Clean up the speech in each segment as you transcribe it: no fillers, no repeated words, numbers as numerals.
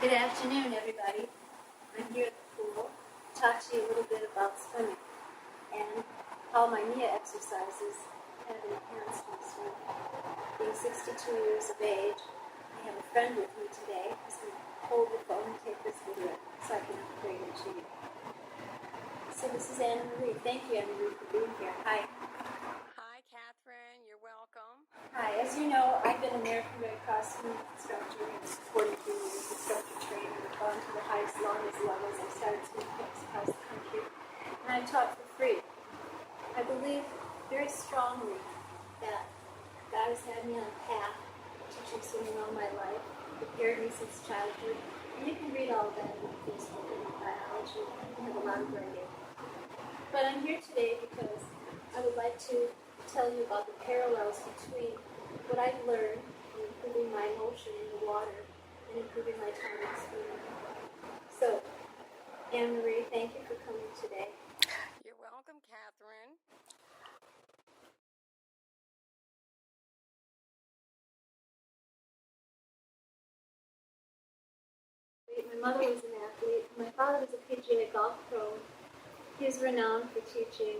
Good afternoon, everybody. I'm here at the pool to talk to you a little bit about swimming and how my NIA exercises have enhanced my swimming. Being 62 years of age, I have a friend with me today who's going to hold the phone and take this video so I can upgrade it to you. So this is Anna Marie. Thank you, Anna Marie, for being here. Hi. Hi, Catherine. You're welcome. Hi. As you know, I've been American Red Cross swimming instructor and 43 years instructor trainer. I've gone to the highest, longest levels. I've started swimming clubs across the country, and I've taught for free. I believe very strongly that God has had me on a path teaching swimming all my life, prepared me since childhood, and you can read all that in Facebook and biology. I have a lot of writing. But I'm here today because I would like to tell you about the parallels between what I've learned in improving my motion in the water and improving my time in swimming. So, Anne Marie, thank you for coming today. You're welcome, Catherine. My mother was an athlete. My father was a PGA golf pro. He is renowned for teaching,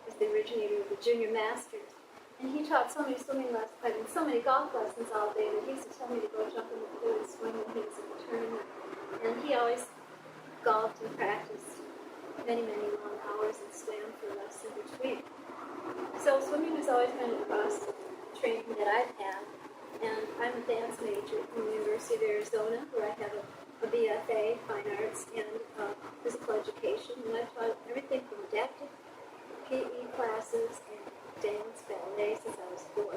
as the originator of the Junior Masters. And he taught so many swimming lessons, and so many golf lessons all day that he used to tell me to go jump in the pool and swim when he was in the tournament. And he always golfed and practiced many, many long hours and swam for less in between. So swimming has always been across the training that I've had. And I'm a dance major from the University of Arizona, where I have a BFA, Fine Arts, and Physical Education. And I've taught everything from adaptive PE classes and dance, ballet since I was 4.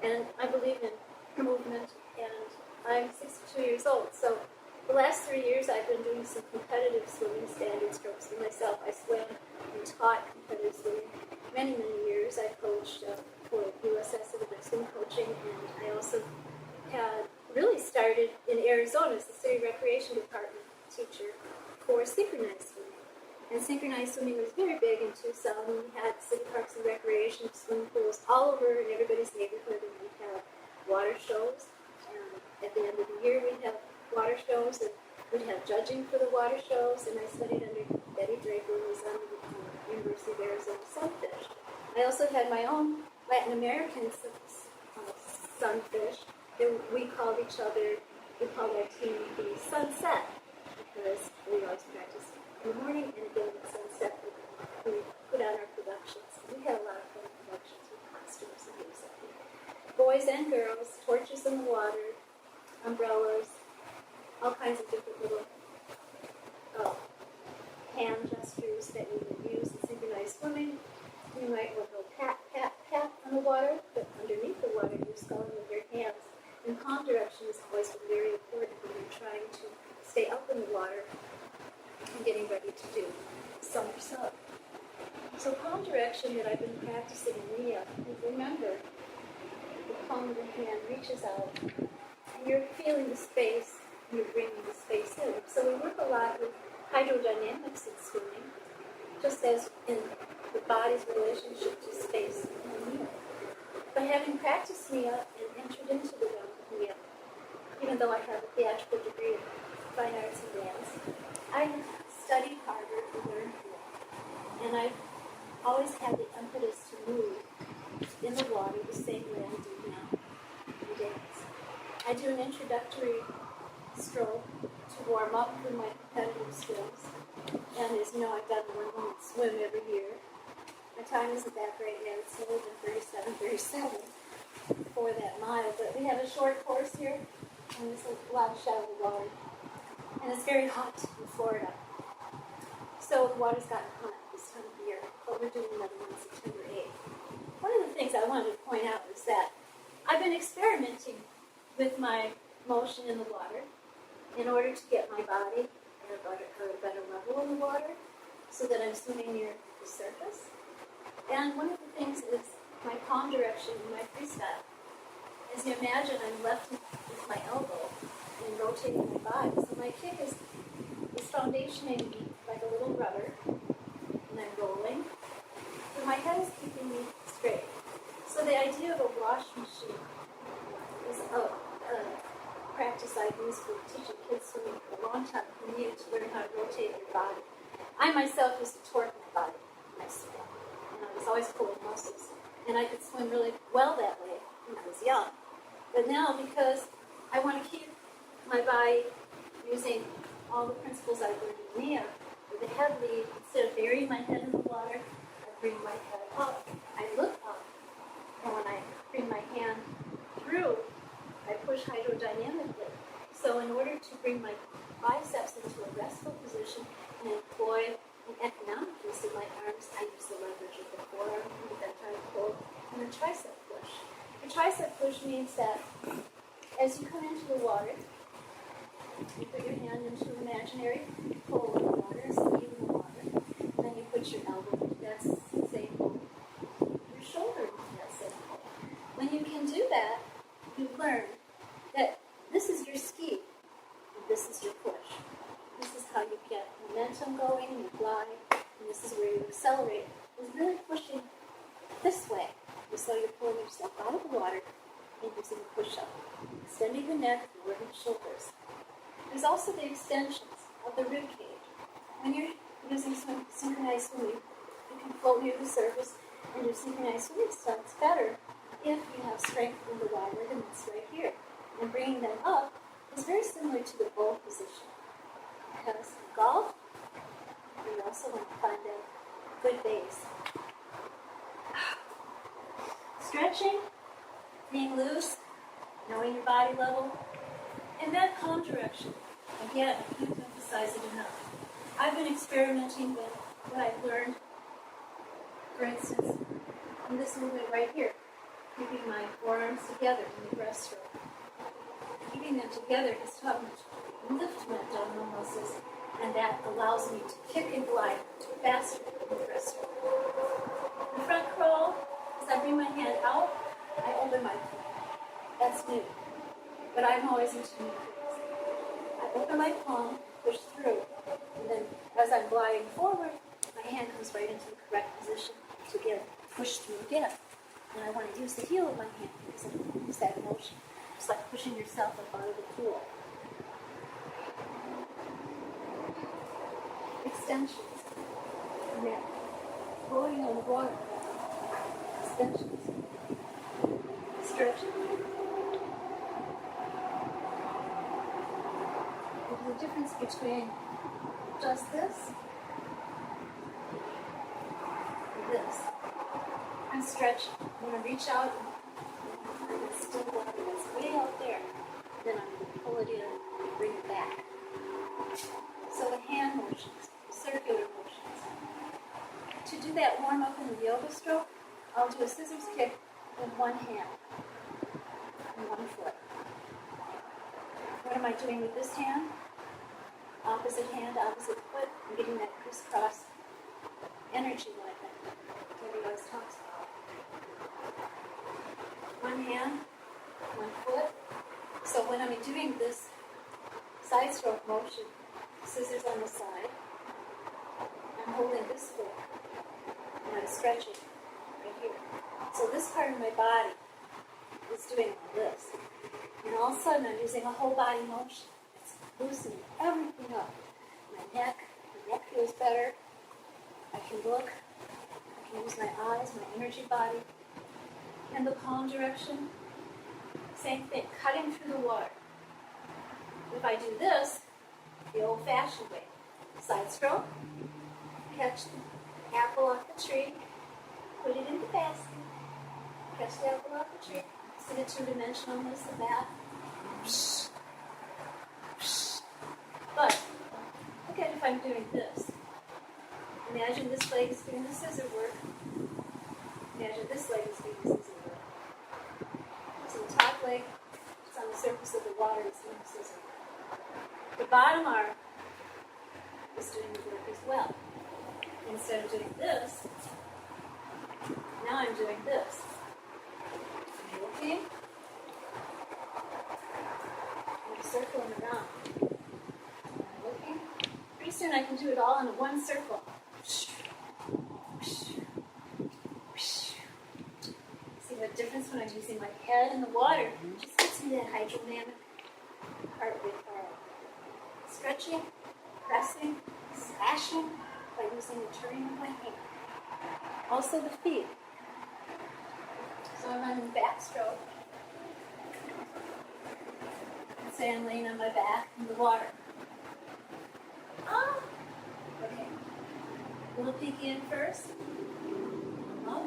And I believe in movement, and I'm 62 years old. So the last 3 years I've been doing some competitive swimming standard strokes for myself. I swam and taught competitive swimming many, many years. I coached for USS swim coaching, and I also had really started in Arizona as the city recreation department teacher for synchronized swimming. And synchronized swimming was very big in Tucson. We had city parks and recreation swimming pools all over in everybody's neighborhood, and we'd have water shows. And at the end of the year, we'd have water shows, and we'd have judging for the water shows. And I studied under Betty Draper, who was on the University of Arizona Sunfish. I also had my own Latin American sunfish. We called our team the Sunset, because we always practiced in the morning and again at sunset. We put on our productions. We had a lot of fun productions with costumes and things like that. Boys and girls, torches in the water, umbrellas, all kinds of different little hand gestures that we would use in synchronized swimming. You might want to go pat, pat, pat on the water, but underneath the water you're sculling with your hands. And palm direction has always been very important when you're trying to stay up in the water and getting ready to do somersault. So palm direction that I've been practicing in NIA, remember, the palm of the hand reaches out, and you're feeling the space, and you're bringing the space in. So we work a lot with hydrodynamics in swimming, just as in the body's relationship to space and NIA. By having practiced NIA and entered into the realm of NIA, even though I have a theatrical degree in fine arts and dance, I studied Harvard and learned law. And I've always had the impetus to move in the water the same way I do now in dance. I do an introductory stroke to warm up for my competitive skills. And as you know, I've done the 1 minute swim every year. My time isn't that great yet. It's slower than 37 for that mile. But we have a short course here, and there's a lot of shallow water. And it's very hot in Florida. So the water's gotten hot this time of year, but we're doing another one September 8th. One of the things I wanted to point out is that I've been experimenting with my motion in the water in order to get my body at a better level in the water so that I'm swimming near the surface. And one of the things is my palm direction in my freestyle. As you imagine, I'm left with my elbow and rotating my body. So my kick is foundationing me like a little rudder, and I'm rolling. So my head is keeping me straight. So the idea of a wash machine is practice I've used for teaching kids swimming for a long time. You needed to learn how to rotate your body. I myself used to torque my body when I swam, and I was always pulling muscles. And I could swim really well that way when I was young. But now, because I want to keep my body using all the principles I've learned in NIA, with the head lead, instead of burying my head in the water, I bring my head up. I look up, and when I bring my hand through, I push hydrodynamically. So in order to bring my biceps into a restful position and employ an economic use of my arms, I use the leverage of the forearm with that time pull and the tricep push. The tricep push means that as you come into the water, you put your hand into an imaginary hole in the water, a sleeve in the water, and then you put your elbow into that same hole, your shoulder into that same hole. When you can do that, you learn that this is your ski, and this is your push. This is how you get momentum going, you glide, and this is where you accelerate. It's really pushing this way, and so you're pulling yourself out of the water and using a push-up, extending the neck, lowering the shoulders. There's also the extensions of the rib cage. When you're using synchronized swimming, you can float near the surface and do synchronized swimming stunts better if you have strength in the wide ligaments right here. And bringing them up is very similar to the bowl position. Because in golf, you also want to find a good base. Stretching, being loose, knowing your body level, and that palm direction. Again, I can't emphasize it enough. I've been experimenting with what I've learned, for instance, in this movement right here, keeping my forearms together in the breaststroke. Keeping them together has taught me to lift my abdominal muscles, and that allows me to kick and glide faster in the breaststroke. The front crawl, as I bring my hand out, I open my palm. That's new. But I'm always into new things. I open my palm, push through, and then as I'm gliding forward, my hand comes right into the correct position to get pushed through again. And I want to use the heel of my hand because I can use that motion. It's like pushing yourself up out of the pool. Extensions. Neck. Rolling on the water. Extensions. Stretching. There's a difference between just this and this. I'm stretching. I'm going to reach out and it's still water that's way out there. Then I'm going to pull it in and bring it back. So the hand motions, circular motions. To do that warm up in the yoga stroke, I'll do a scissors kick with one hand and one foot. What am I doing with this hand? Opposite hand, opposite foot. I'm getting that crisscross energy line that everybody always talks about. One hand, one foot. So when I'm doing this side stroke motion, scissors on the side, I'm holding this foot and I'm stretching right here. So this part of my body is doing all this. And all of a sudden I'm using a whole body motion. It's loosening everything up. My neck feels better. I can look. I can use my eyes, my energy body. And the palm direction, same thing, cutting through the water. If I do this, the old-fashioned way, side stroke, catch the apple off the tree, put it in the basket, catch the apple off the tree, see the two-dimensionalness of that. But look at if I'm doing this. Imagine this leg is doing the scissor work. Imagine this leg is doing the scissor work. So the top leg is on the surface of the water is doing the scissor work. The bottom arm is doing the work as well. Instead of doing this, now I'm doing this. Are you looking? I'm circling around. Am I looking? Pretty soon I can do it all in one circle. See what difference when I'm using my head in the water? It just gets me that hydrodynamic part with our stretching, pressing, slashing by using the turning of my hand. Also the feet. So I'm in backstroke. Say I'm laying on my back in the water. Ah! Okay. Little peek in first. Up.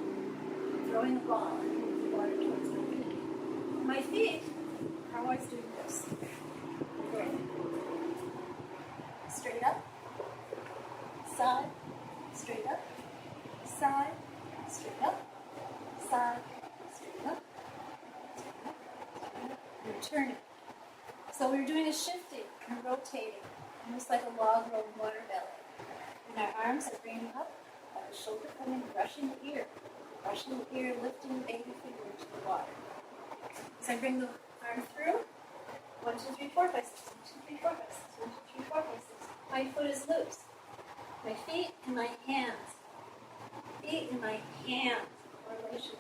Throwing the ball into the water towards my feet. My feet are always doing this. Okay. Straight up. Side. Straight up. Side. Straight up. Side. Straight up. Straight up. Straight up. And turning. So we're doing a shifting and rotating, almost like a log rolling water belly. And our arms are bringing up, our shoulder coming, brushing the ear, lifting the baby finger into the water. So I bring the arm through. 1, 2, 3, 4, 5, 6. 1, 2, 3, 4, 5, 6. 1, 2, 3, 4, 5, 6. My foot is loose. My feet and my hands. Feet and my hands. Correlation.